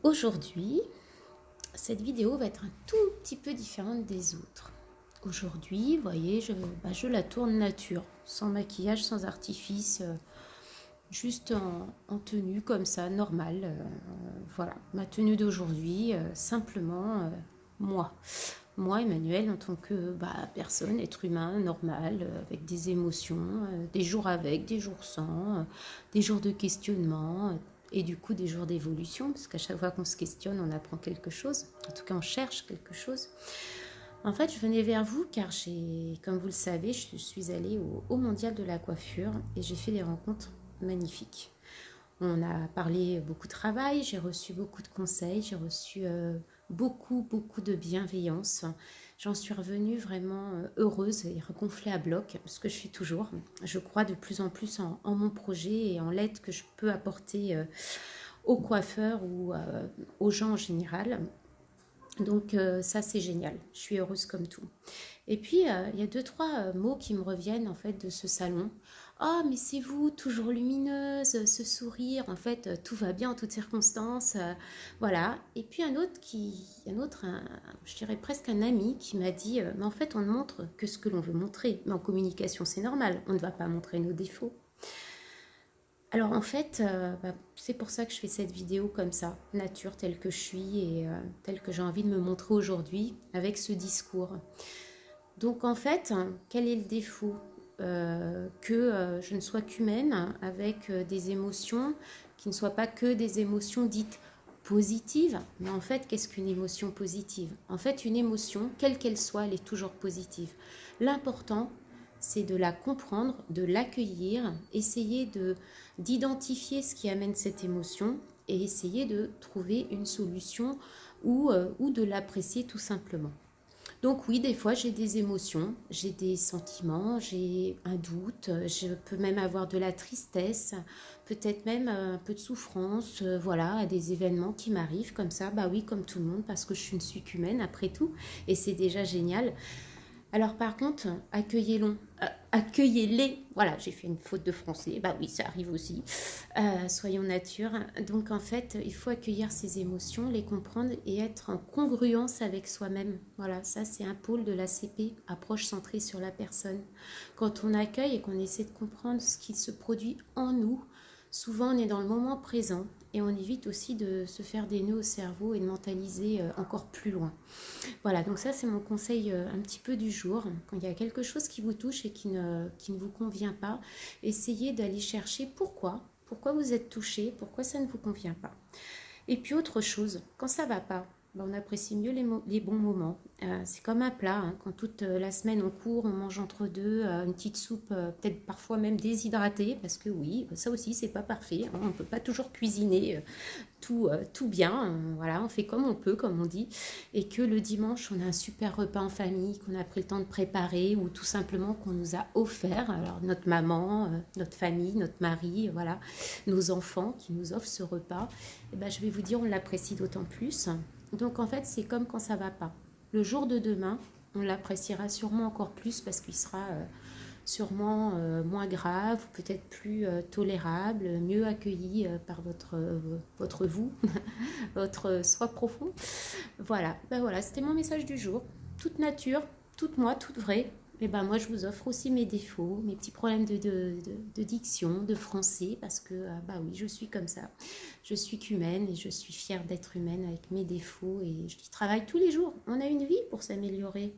Aujourd'hui, cette vidéo va être un tout petit peu différente des autres. Aujourd'hui, vous voyez, je la tourne nature, sans maquillage, sans artifice, juste en tenue comme ça, normale. Voilà, ma tenue d'aujourd'hui, simplement moi. Moi, Emmanuel, en tant que personne, être humain, normal, avec des émotions, des jours avec, des jours sans, des jours de questionnement, et du coup des jours d'évolution, parce qu'à chaque fois qu'on se questionne, on apprend quelque chose. En tout cas, on cherche quelque chose. En fait, je venais vers vous car comme vous le savez, je suis allée au Mondial de la coiffure et j'ai fait des rencontres magnifiques. On a parlé beaucoup de travail, j'ai reçu beaucoup de conseils, j'ai reçu beaucoup de bienveillance. J'en suis revenue vraiment heureuse et regonflée à bloc, ce que je suis toujours. Je crois de plus en plus en mon projet et en l'aide que je peux apporter aux coiffeurs ou aux gens en général. Donc ça c'est génial, je suis heureuse comme tout. Et puis il y a deux, trois mots qui me reviennent en fait de ce salon. Oh mais c'est vous, toujours lumineuse, ce sourire, en fait tout va bien en toutes circonstances, voilà. Et puis je dirais presque un ami qui m'a dit, mais en fait on ne montre que ce que l'on veut montrer. Mais en communication c'est normal, on ne va pas montrer nos défauts. Alors en fait, c'est pour ça que je fais cette vidéo comme ça, nature telle que je suis et telle que j'ai envie de me montrer aujourd'hui avec ce discours. Donc en fait, quel est le défaut que je ne sois qu'humaine avec des émotions qui ne soient pas que des émotions dites positives. Mais en fait, qu'est-ce qu'une émotion positive? En fait, une émotion, quelle qu'elle soit, elle est toujours positive. L'important, c'est de la comprendre, de l'accueillir, essayer d'identifier ce qui amène cette émotion et essayer de trouver une solution ou de l'apprécier tout simplement. Donc oui, des fois j'ai des émotions, j'ai des sentiments, j'ai un doute, je peux même avoir de la tristesse, peut-être même un peu de souffrance, voilà, à des événements qui m'arrivent comme ça, bah oui, comme tout le monde, parce que je ne suis qu'humaine après tout, et c'est déjà génial. Alors par contre, accueillez-les. Voilà, j'ai fait une faute de français. Bah oui, ça arrive aussi. Soyons nature. Donc en fait, il faut accueillir ses émotions, les comprendre et être en congruence avec soi-même. Voilà, ça c'est un pôle de l'ACP, approche centrée sur la personne. Quand on accueille et qu'on essaie de comprendre ce qui se produit en nous, souvent on est dans le moment présent et on évite aussi de se faire des nœuds au cerveau et de mentaliser encore plus loin. Voilà, donc ça c'est mon conseil un petit peu du jour. Quand il y a quelque chose qui vous touche et qui ne vous convient pas, essayez d'aller chercher pourquoi vous êtes touché, pourquoi ça ne vous convient pas. Et puis autre chose, quand ça va pas, on apprécie mieux les bons moments. C'est comme un plat, hein, quand toute la semaine on court, on mange entre deux, une petite soupe, peut-être parfois même déshydratée, parce que oui, ça aussi c'est pas parfait, hein, on ne peut pas toujours cuisiner tout bien, voilà, on fait comme on peut, comme on dit, et que le dimanche on a un super repas en famille qu'on a pris le temps de préparer ou tout simplement qu'on nous a offert, alors notre maman, notre famille, notre mari, voilà, nos enfants qui nous offrent ce repas, et ben, je vais vous dire on l'apprécie d'autant plus. Donc en fait c'est comme quand ça va pas, le jour de demain on l'appréciera sûrement encore plus parce qu'il sera sûrement moins grave, peut-être plus tolérable, mieux accueilli par votre vous, votre soi profond. Voilà, ben voilà, c'était mon message du jour. Toute nature, toute moi, toute vraie. Et ben moi je vous offre aussi mes défauts, mes petits problèmes de diction, de français, parce que bah oui, je suis comme ça. Je suis qu'humaine et je suis fière d'être humaine avec mes défauts et je travaille tous les jours. On a une vie pour s'améliorer.